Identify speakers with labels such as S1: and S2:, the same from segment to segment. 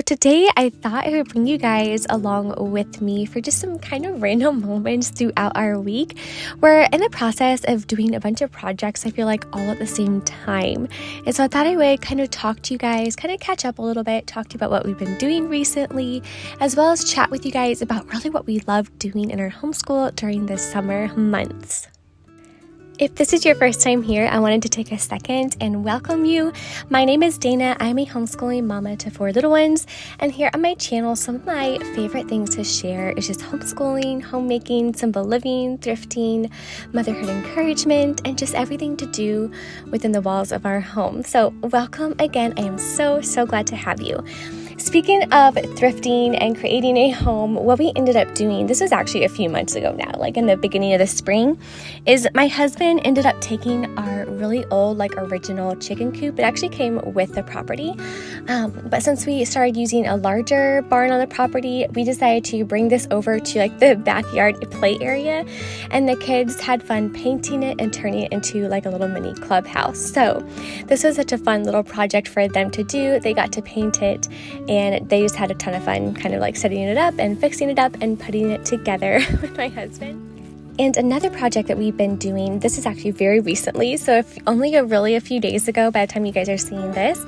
S1: So today I thought I would bring you guys along with me for just some kind of random moments throughout our week. We're in the process of doing a bunch of projects, I feel like, all at the same time. And so I thought I would kind of talk to you guys, kind of catch up a little bit, talk to you about what we've been doing recently, as well as chat with you guys about really what we love doing in our homeschool during the summer months. If this is your first time here, I wanted to take a second and welcome you. My name is Dana. I'm a homeschooling mama to 4 little ones, and here on my channel, some of my favorite things to share is just homeschooling, homemaking, simple living, thrifting, motherhood encouragement, and just everything to do within the walls of our home. So welcome again. I am so glad to have you. Speaking of thrifting and creating a home, what we ended up doing, this was actually a few months ago now, like in the beginning of the spring, is my husband ended up taking our really old, original chicken coop. It actually came with the property. But since we started using a larger barn on the property, we decided to bring this over to the backyard play area. And the kids had fun painting it and turning it into a little mini clubhouse. So this was such a fun little project for them to do. They got to paint it, and they just had a ton of fun kind of setting it up and fixing it up and putting it together with my husband. And another project that we've been doing, this is actually very recently, so only a few days ago by the time you guys are seeing this,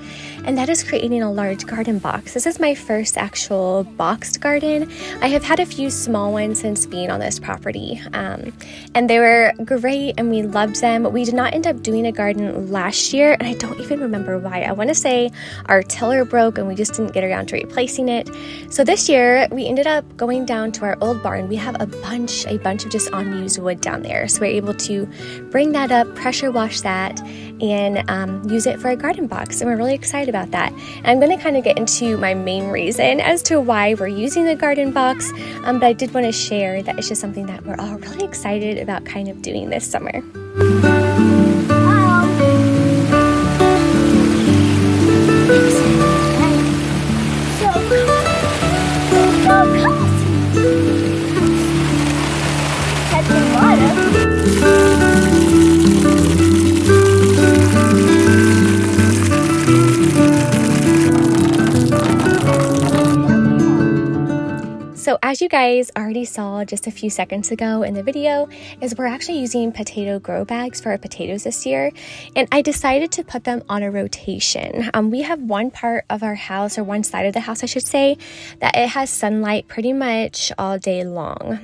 S1: and that is creating a large garden box. This is my first actual boxed garden. I have had a few small ones since being on this property, and they were great and we loved them. We did not end up doing a garden last year, and I don't even remember why. I want to say our tiller broke and we just didn't get around to replacing it. So this year we ended up going down to our old barn. We have a bunch of just unused wood down there, so we're able to bring that up, pressure wash that, and use it for a garden box, and we're really excited about that. And I'm going to kind of get into my main reason as to why we're using the garden box, but I did want to share that it's just something that we're all really excited about kind of doing this summer. So as you guys already saw just a few seconds ago in the video, is we're actually using potato grow bags for our potatoes this year, and I decided to put them on a rotation. We have one part of our house, or one side of the house I should say, that it has sunlight pretty much all day long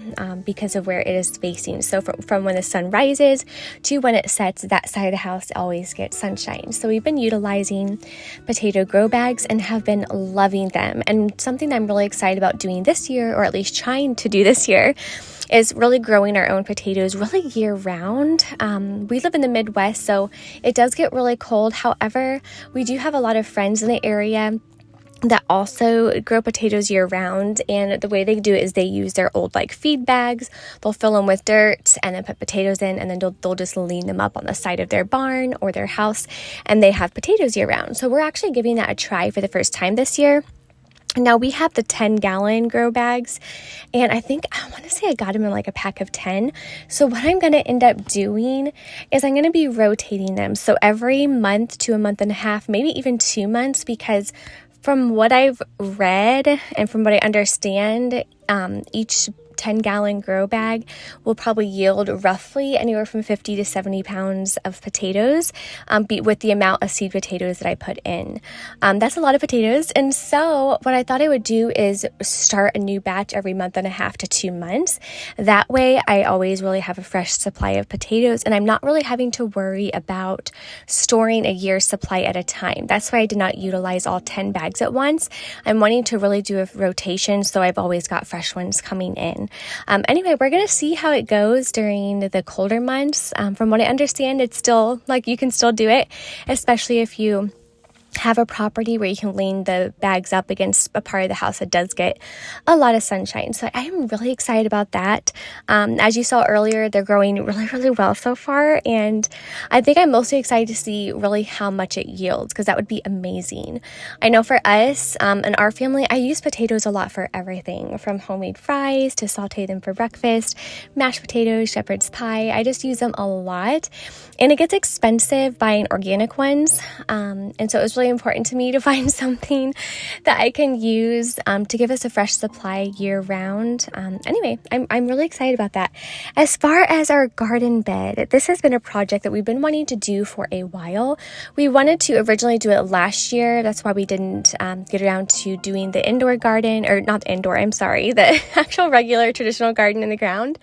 S1: because of where it is facing. So from when the sun rises to when it sets, that side of the house always gets sunshine. So we've been utilizing potato grow bags and have been loving them. And something that I'm really excited about doing this year, or at least trying to do this year, is really growing our own potatoes really year round. We live in the Midwest, so it does get really cold. However, we do have a lot of friends in the area that also grow potatoes year round, and the way they do it is they use their old feed bags. They'll fill them with dirt and then put potatoes in, and then they'll just lean them up on the side of their barn or their house, and they have potatoes year round. So we're actually giving that a try for the first time this year. Now we have the 10-gallon grow bags, and I want to say I got them in a pack of 10. So what I'm going to end up doing is I'm going to be rotating them. So every month to a month and a half, maybe even 2 months, because from what I've read and from what I understand, each 10-gallon grow bag will probably yield roughly anywhere from 50 to 70 pounds of potatoes, with the amount of seed potatoes that I put in. That's a lot of potatoes. And so what I thought I would do is start a new batch every month and a half to 2 months. That way I always really have a fresh supply of potatoes, and I'm not really having to worry about storing a year's supply at a time. That's why I did not utilize all 10 bags at once. I'm wanting to really do a rotation, so I've always got fresh ones coming in. Anyway, we're going to see how it goes during the colder months. From what I understand, it's still, you can still do it, especially if you have a property where you can lean the bags up against a part of the house that does get a lot of sunshine. So I am really excited about that. As you saw earlier, they're growing really well so far, and I think I'm mostly excited to see really how much it yields, because that would be amazing. I know for us and our family, I use potatoes a lot for everything, from homemade fries to saute them for breakfast, mashed potatoes, shepherd's pie. I just use them a lot, and it gets expensive buying organic ones, and so it was really important to me to find something that I can use to give us a fresh supply year round. Anyway, I'm really excited about that. As far as our garden bed, this has been a project that we've been wanting to do for a while. We wanted to originally do it last year. That's why we didn't get around to doing the indoor garden, or not the indoor, I'm sorry, the actual regular traditional garden in the ground.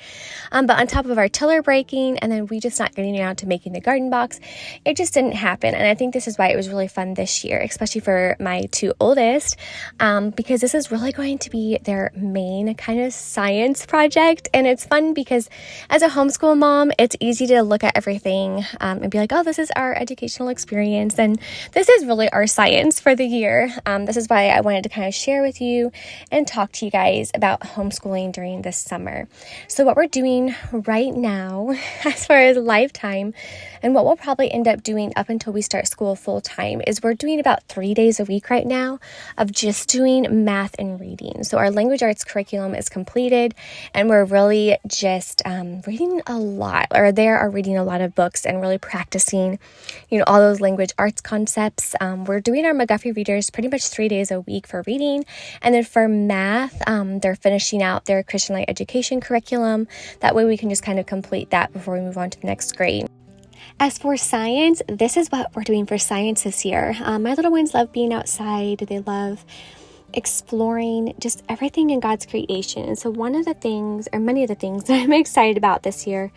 S1: But on top of our tiller breaking, and then we just not getting around to making the garden box, it just didn't happen. And I think this is why it was really fun this year, especially for my two oldest, because this is really going to be their main kind of science project. And it's fun because as a homeschool mom, it's easy to look at everything and be like, oh, this is our educational experience. And this is really our science for the year. This is why I wanted to kind of share with you and talk to you guys about homeschooling during this summer. So what we're doing right now, as far as lifetime, and what we'll probably end up doing up until we start school full time, is we're doing about 3 days a week right now of just doing math and reading. So our language arts curriculum is completed, and we're really just reading a lot, or they are reading a lot of books and really practicing, all those language arts concepts. We're doing our McGuffey readers pretty much 3 days a week for reading, and then for math, they're finishing out their Christian Light Education curriculum. That way we can just kind of complete that before we move on to the next grade. As for science, this is what we're doing for science this year. My little ones love being outside. They love exploring just everything in God's creation. And so one of the things, or many of the things that I'm excited about this year,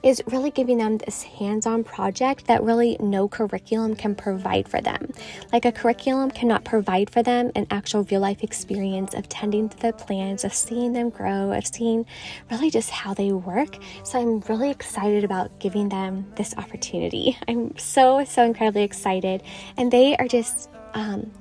S1: is really giving them this hands-on project that really no curriculum can provide for them. Like a curriculum cannot provide for them an actual real-life experience of tending to the plants, of seeing them grow, of seeing really just how they work. So I'm really excited about giving them this opportunity. I'm so incredibly excited, and they are just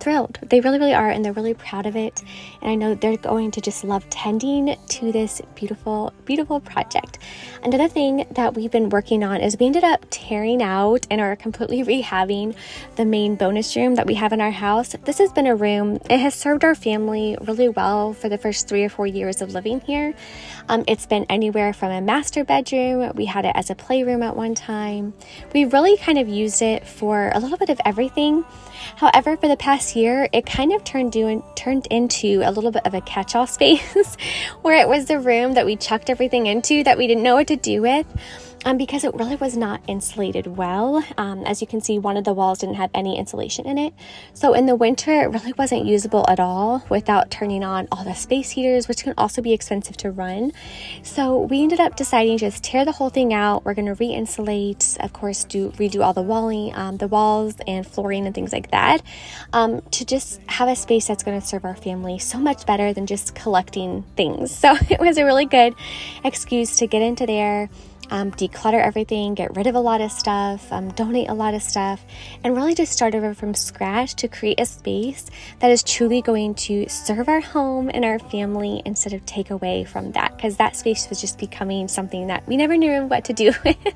S1: thrilled. They really, really are, and they're really proud of it. And I know they're going to just love tending to this beautiful, beautiful project. Another thing that we've been working on is we ended up tearing out and are completely rehabbing the main bonus room that we have in our house. This has been a room, it has served our family really well for the first 3 or 4 years of living here. It's been anywhere from a master bedroom. We had it as a playroom at one time. We really kind of used it for a little bit of everything. However, for the past year, it kind of turned into a little bit of a catch-all space where it was the room that we chucked everything into that we didn't know what to do with. Because it really was not insulated well. As you can see, one of the walls didn't have any insulation in it. So in the winter, it really wasn't usable at all without turning on all the space heaters, which can also be expensive to run. So we ended up deciding to just tear the whole thing out. We're going to re-insulate, of course, redo all the the walls and flooring and things like that, to just have a space that's going to serve our family so much better than just collecting things. So it was a really good excuse to get into there, declutter everything, get rid of a lot of stuff, donate a lot of stuff, and really just start over from scratch to create a space that is truly going to serve our home and our family instead of take away from that, because that space was just becoming something that we never knew what to do with,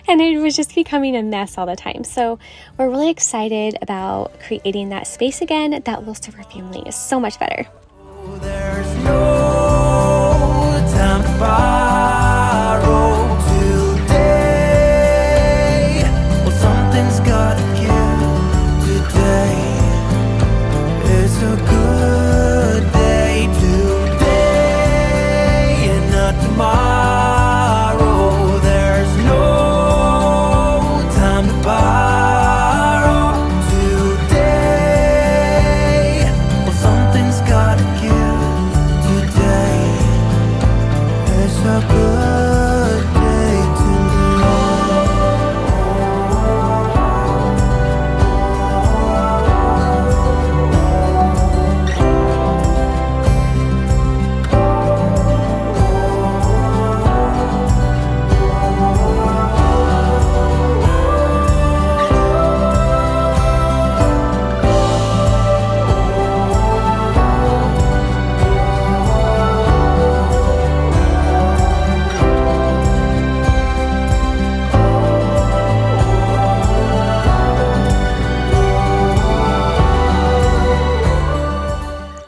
S1: and it was just becoming a mess all the time. So we're really excited about creating that space again that will serve our family so much better.
S2: There's no time to borrow. Gotta give today. It's a good day today and not tomorrow. There's no time to borrow today. Well, something's gotta give today. It's a good day today.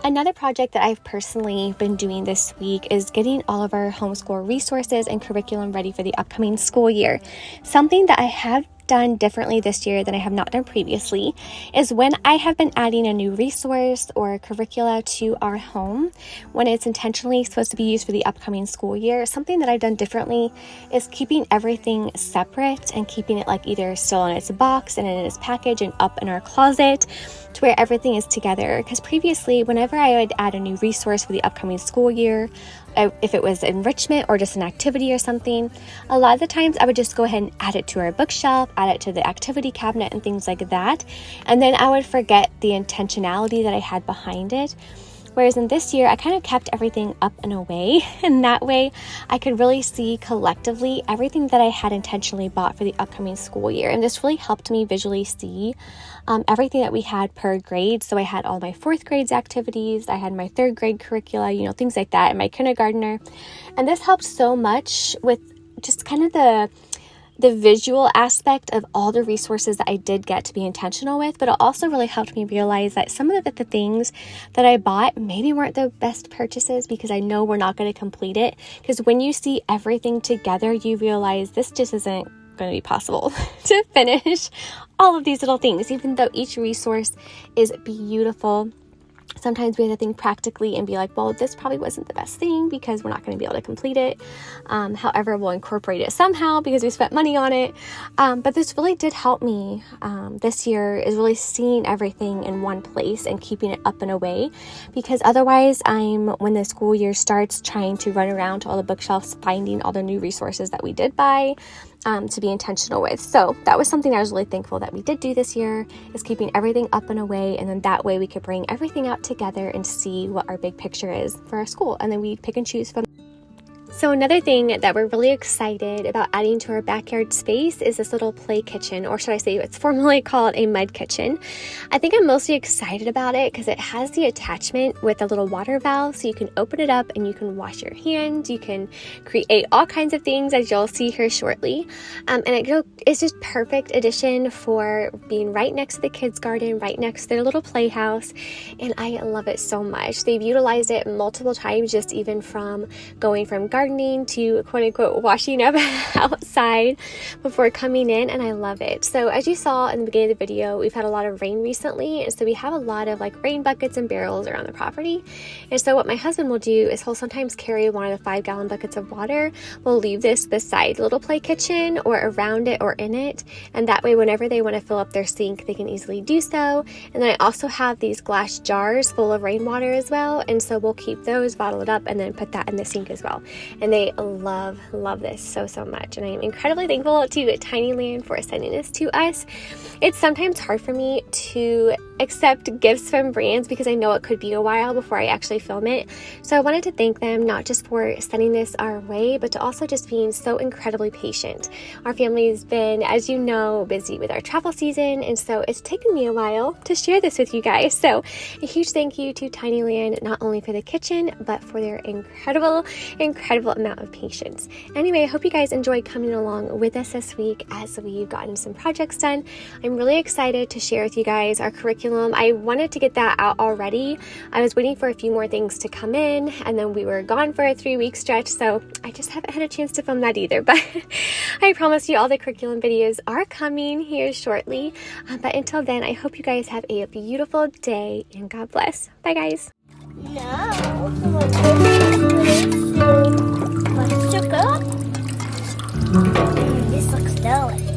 S1: Another project that I've personally been doing this week is getting all of our homeschool resources and curriculum ready for the upcoming school year. Something that I have done differently this year than I have not done previously is when I have been adding a new resource or curricula to our home, when it's intentionally supposed to be used for the upcoming school year, something that I've done differently is keeping everything separate and keeping it like either still in its box and in its package and up in our closet to where everything is together. Because previously, whenever I would add a new resource for the upcoming school year, if it was enrichment or just an activity or something, a lot of the times I would just go ahead and add it to our bookshelf, add it to the activity cabinet and things like that. And then I would forget the intentionality that I had behind it. Whereas in this year, I kind of kept everything up and away, and that way I could really see collectively everything that I had intentionally bought for the upcoming school year. And this really helped me visually see everything that we had per grade. So I had all my 4th grade's activities, I had my 3rd grade curricula, things like that, and my kindergartner. And this helped so much with just kind of the visual aspect of all the resources that I did get to be intentional with, but it also really helped me realize that some of the things that I bought maybe weren't the best purchases, because I know we're not going to complete it. Because when you see everything together, you realize this just isn't going to be possible to finish all of these little things, even though each resource is beautiful. Sometimes we have to think practically and be like, well, this probably wasn't the best thing because we're not going to be able to complete it. However, we'll incorporate it somehow because we spent money on it. But this really did help me this year, is really seeing everything in one place and keeping it up and away, because otherwise when the school year starts, trying to run around to all the bookshelves, finding all the new resources that we did buy to be intentional with. So that was something I was really thankful that we did do this year, is keeping everything up and away. And then that way we could bring everything out together and see what our big picture is for our school. And then we pick and choose from. So another thing that we're really excited about adding to our backyard space is this little play kitchen, or should I say it's formally called a mud kitchen. I think I'm mostly excited about it because it has the attachment with a little water valve, so you can open it up and you can wash your hands, you can create all kinds of things, as you'll see here shortly. And it's just perfect addition for being right next to the kids' garden, right next to their little playhouse, and I love it so much. They've utilized it multiple times, just even from going from gardening to quote unquote washing up outside before coming in, and I love it. So as you saw in the beginning of the video, we've had a lot of rain recently, and so we have a lot of rain buckets and barrels around the property. And so what my husband will do is he'll sometimes carry one of the 5-gallon buckets of water. We'll leave this beside the little play kitchen or around it or in it, and that way whenever they want to fill up their sink, they can easily do so. And then I also have these glass jars full of rainwater as well, and so we'll keep those, bottle it up, and then put that in the sink as well. And they love this so much. And I am incredibly thankful to Tinyland for sending this to us. It's sometimes hard for me to accept gifts from brands because I know it could be a while before I actually film it. So I wanted to thank them not just for sending this our way, but to also just being so incredibly patient. Our family's been, as you know, busy with our travel season, and so it's taken me a while to share this with you guys. So a huge thank you to Tinyland, not only for the kitchen, but for their incredible amount of patience. Anyway, I hope you guys enjoyed coming along with us this week as we've gotten some projects done. I'm really excited to share with you guys our curriculum. I wanted to get that out already. I was waiting for a few more things to come in, and then we were gone for a 3-week stretch, so I just haven't had a chance to film that either. But I promise you all the curriculum videos are coming here shortly. But until then, I hope you guys have a beautiful day, and God bless. Bye guys.
S3: Let's go. This looks delicious.